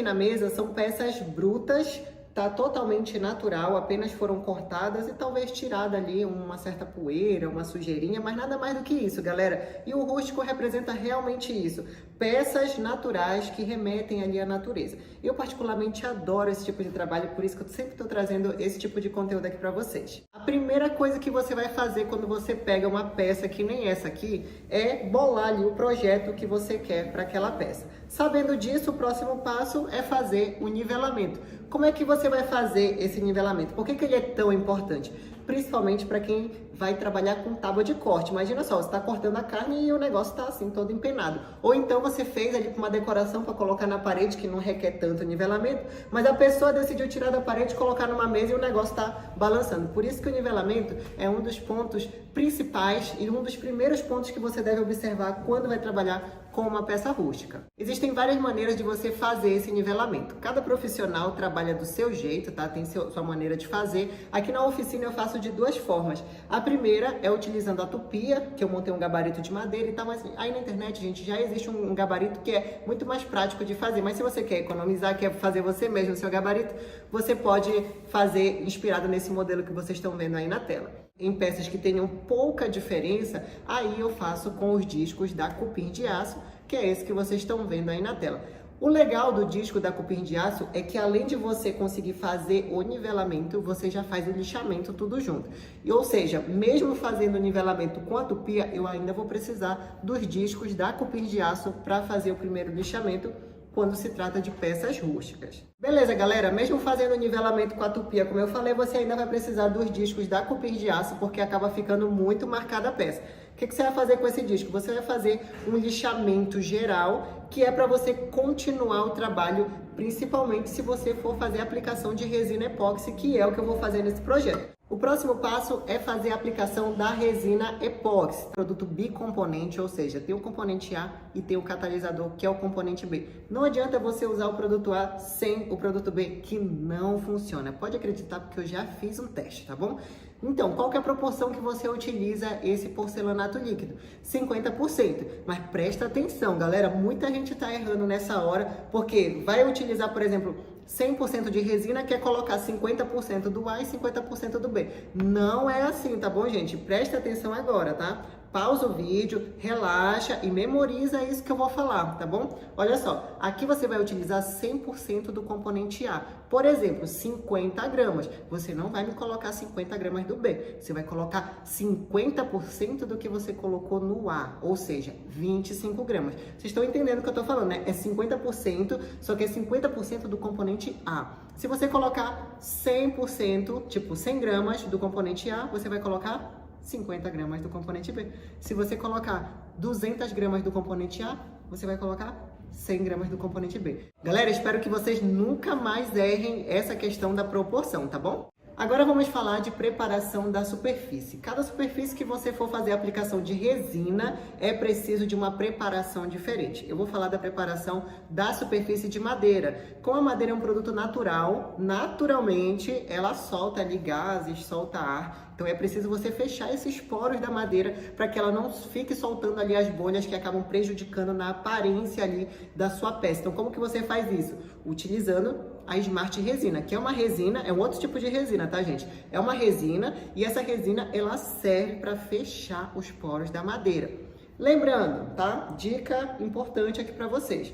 aqui na mesa são peças brutas, tá totalmente natural, apenas foram cortadas e talvez tirada ali uma certa poeira, uma sujeirinha, mas nada mais do que isso, galera. E o rústico representa realmente isso, peças naturais que remetem ali à natureza. Eu particularmente adoro esse tipo de trabalho, por isso que eu sempre estou trazendo esse tipo de conteúdo aqui para vocês. A primeira coisa que você vai fazer quando você pega uma peça que nem essa aqui é bolar ali o projeto que você quer para aquela peça. Sabendo disso, o próximo passo é fazer o nivelamento. Como é que você vai fazer esse nivelamento? Por que ele é tão importante? Principalmente para quem vai trabalhar com tábua de corte. Imagina só, você está cortando a carne e o negócio está assim, todo empenado. Ou então você fez ali uma decoração para colocar na parede, que não requer tanto nivelamento, mas a pessoa decidiu tirar da parede, colocar numa mesa e o negócio está balançando. Por isso que o nivelamento é um dos pontos principais e um dos primeiros pontos que você deve observar quando vai trabalhar com uma peça rústica. Existem várias maneiras de você fazer esse nivelamento. Cada profissional trabalha do seu jeito, tá? Tem sua maneira de fazer. Aqui na oficina eu faço de duas formas. A primeira é utilizando a tupia, que eu montei um gabarito de madeira e tal, mas aí na internet, gente, já existe um gabarito que é muito mais prático de fazer. Mas se você quer economizar, quer fazer você mesmo o seu gabarito, você pode fazer inspirado nesse modelo que vocês estão vendo aí na tela. Em peças que tenham pouca diferença, aí eu faço com os discos da cupim de aço, que é esse que vocês estão vendo aí na tela. O legal do disco da cupim de aço é que além de você conseguir fazer o nivelamento, você já faz o lixamento tudo junto. Ou seja, mesmo fazendo o nivelamento com a tupia, eu ainda vou precisar dos discos da cupim de aço para fazer o primeiro lixamento, quando se trata de peças rústicas. Beleza, galera? Mesmo fazendo o nivelamento com a tupia, como eu falei, você ainda vai precisar dos discos da cupim de aço, porque acaba ficando muito marcada a peça. O que você vai fazer com esse disco? Você vai fazer um lixamento geral, que é para você continuar o trabalho, principalmente se você for fazer a aplicação de resina epóxi, que é o que eu vou fazer nesse projeto. O próximo passo é fazer a aplicação da resina epóxi, produto bicomponente, ou seja, tem o componente A e tem o catalisador, que é o componente B. Não adianta você usar o produto A sem o produto B, que não funciona. Pode acreditar, porque eu já fiz um teste, tá bom? Então, qual que é a proporção que você utiliza esse porcelanato líquido? 50%. Mas presta atenção, galera, muita gente está errando nessa hora, porque vai utilizar, por exemplo, 100% de resina, quer colocar 50% do A e 50% do B. Não é assim, tá bom, gente? Presta atenção agora, tá? Pausa o vídeo, relaxa e memoriza isso que eu vou falar, tá bom? Olha só, aqui você vai utilizar 100% do componente A. Por exemplo, 50 gramas. Você não vai me colocar 50 gramas do B. Você vai colocar 50% do que você colocou no A, ou seja, 25 gramas. Vocês estão entendendo o que eu tô falando, né? É 50%, só que é 50% do componente A. Se você colocar 100%, tipo 100 gramas do componente A, você vai colocar 50 gramas do componente B. Se você colocar 200 gramas do componente A, você vai colocar 100 gramas do componente B. Galera, espero que vocês nunca mais errem essa questão da proporção, tá bom? Agora vamos falar de preparação da superfície. Cada superfície que você for fazer a aplicação de resina é preciso de uma preparação diferente. Eu vou falar da preparação da superfície de madeira. Como a madeira é um produto natural, naturalmente ela solta ali gases, solta ar. Então é preciso você fechar esses poros da madeira para que ela não fique soltando ali as bolhas que acabam prejudicando na aparência ali da sua peça. Então como que você faz isso? Utilizando a Smart Resina, que é uma resina, é um outro tipo de resina, tá, gente? É uma resina e essa resina, ela serve para fechar os poros da madeira. Lembrando, tá? Dica importante aqui para vocês.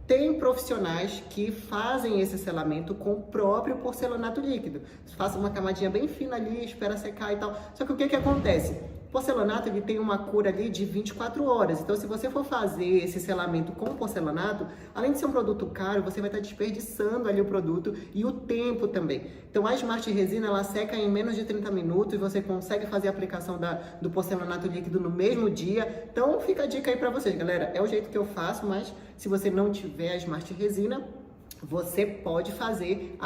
Tem profissionais que fazem esse selamento com o próprio porcelanato líquido. Faça uma camadinha bem fina ali, espera secar e tal. Só que o que que acontece? O porcelanato ele tem uma cura ali de 24 horas. Então, se você for fazer esse selamento com porcelanato, além de ser um produto caro, você vai estar desperdiçando ali o produto e o tempo também. Então, a Smart Resina, ela seca em menos de 30 minutos e você consegue fazer a aplicação do porcelanato líquido no mesmo dia. Então, fica a dica aí pra vocês, galera. É o jeito que eu faço, mas se você não tiver a Smart Resina, você pode fazer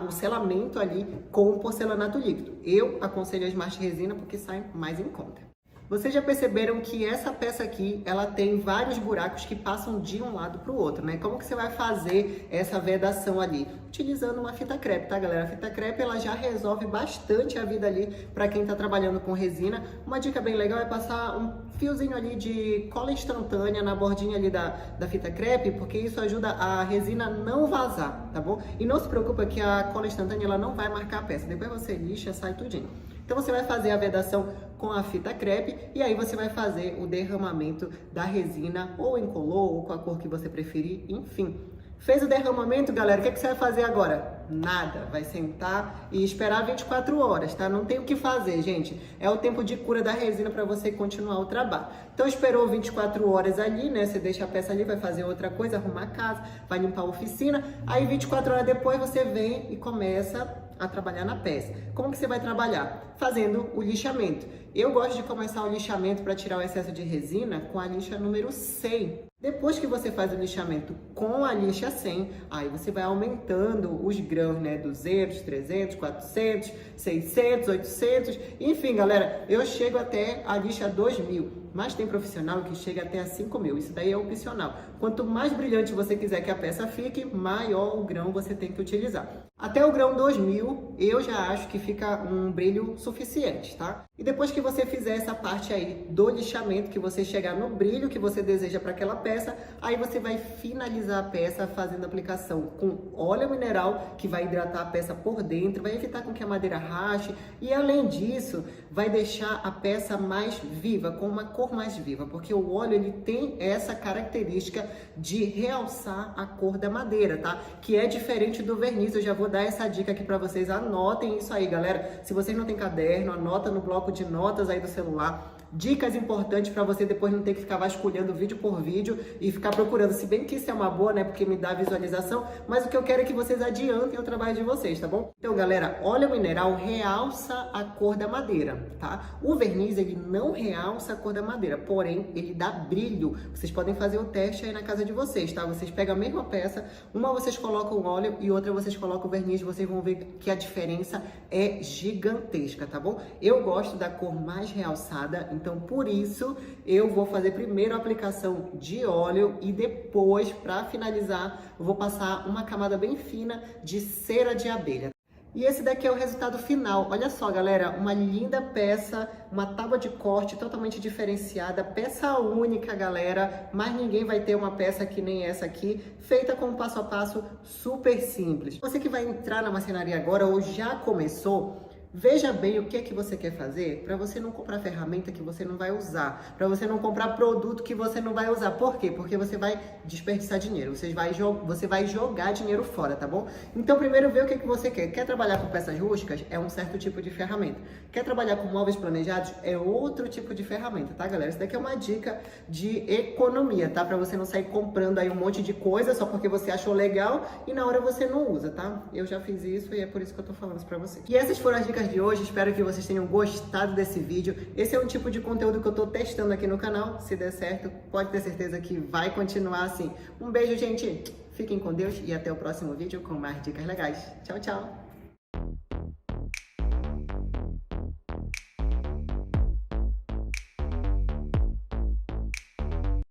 o selamento ali com o porcelanato líquido. Eu aconselho a Smart Resina porque sai mais em conta. Vocês já perceberam que essa peça aqui, ela tem vários buracos que passam de um lado para o outro, né? Como que você vai fazer essa vedação ali? Utilizando uma fita crepe, tá, galera? A fita crepe, ela já resolve bastante a vida ali para quem tá trabalhando com resina. Uma dica bem legal é passar um fiozinho ali de cola instantânea na bordinha ali da fita crepe, porque isso ajuda a resina não vazar, tá bom? E não se preocupa que a cola instantânea, ela não vai marcar a peça. Depois você lixa, sai tudinho. Então você vai fazer a vedação com a fita crepe e aí você vai fazer o derramamento da resina ou incolor ou com a cor que você preferir, enfim. Fez o derramamento, galera, o que você vai fazer agora? Nada, vai sentar e esperar 24 horas, tá? Não tem o que fazer, gente. É o tempo de cura da resina para você continuar o trabalho. Então esperou 24 horas ali, né? Você deixa a peça ali, vai fazer outra coisa, arrumar a casa, vai limpar a oficina. Aí 24 horas depois você vem e começa a trabalhar na peça. Como que você vai trabalhar? Fazendo o lixamento. Eu gosto de começar o lixamento para tirar o excesso de resina com a lixa número 100. Depois que você faz o lixamento com a lixa 100, aí você vai aumentando os grãos, né? 200, 300, 400, 600, 800, enfim, galera, eu chego até a lixa 2000, mas tem profissional que chega até a 5000, isso daí é opcional. Quanto mais brilhante você quiser que a peça fique, maior o grão você tem que utilizar. Até o grão 2000, eu já acho que fica um brilho suficiente, tá? E depois que você fizer essa parte aí do lixamento, que você chegar no brilho que você deseja para aquela peça, aí você vai finalizar a peça fazendo a aplicação com óleo mineral, que vai hidratar a peça por dentro, vai evitar com que a madeira rache e, além disso, vai deixar a peça mais viva, com uma cor mais viva, porque o óleo ele tem essa característica de realçar a cor da madeira, tá? Que é diferente do verniz. Eu já vou dar essa dica aqui para vocês, anotem isso aí, galera. Se vocês não têm caderno, anota no bloco de notas aí do celular. Dicas importantes para você depois não ter que ficar vasculhando vídeo por vídeo e ficar procurando. Se bem que isso é uma boa, né? Porque me dá visualização, mas o que eu quero é que vocês adiantem o trabalho de vocês, tá bom? Então, galera, óleo mineral realça a cor da madeira, tá? O verniz, ele não realça a cor da madeira, porém, ele dá brilho. Vocês podem fazer o teste aí na casa de vocês, tá? Vocês pegam a mesma peça, uma vocês colocam o óleo e outra vocês colocam o verniz, vocês vão ver que a diferença é gigantesca, tá bom? Eu gosto da cor mais realçada, então, por isso, eu vou fazer primeiro a aplicação de óleo e depois, para finalizar, eu vou passar uma camada bem fina de cera de abelha. E esse daqui é o resultado final. Olha só, galera, uma linda peça, uma tábua de corte totalmente diferenciada, peça única, galera, mas ninguém vai ter uma peça que nem essa aqui, feita com um passo a passo super simples. Você que vai entrar na marcenaria agora ou já começou, veja bem o que é que você quer fazer para você não comprar ferramenta que você não vai usar, para você não comprar produto que você não vai usar. Por quê? Porque você vai desperdiçar dinheiro, você vai jogar dinheiro fora, tá bom? Então, primeiro vê o que é que você quer. Quer trabalhar com peças rústicas? É um certo tipo de ferramenta. Quer trabalhar com móveis planejados? É outro tipo de ferramenta, tá, galera? Isso daqui é uma dica de economia, tá? Para você não sair comprando aí um monte de coisa só porque você achou legal e na hora você não usa, tá? Eu já fiz isso e é por isso que eu tô falando isso pra vocês. E essas foram as dicas de hoje, espero que vocês tenham gostado desse vídeo. Esse é um tipo de conteúdo que eu tô testando aqui no canal. Se der certo, pode ter certeza que vai continuar assim. Um beijo, gente, fiquem com Deus e até o próximo vídeo com mais dicas legais. Tchau, tchau!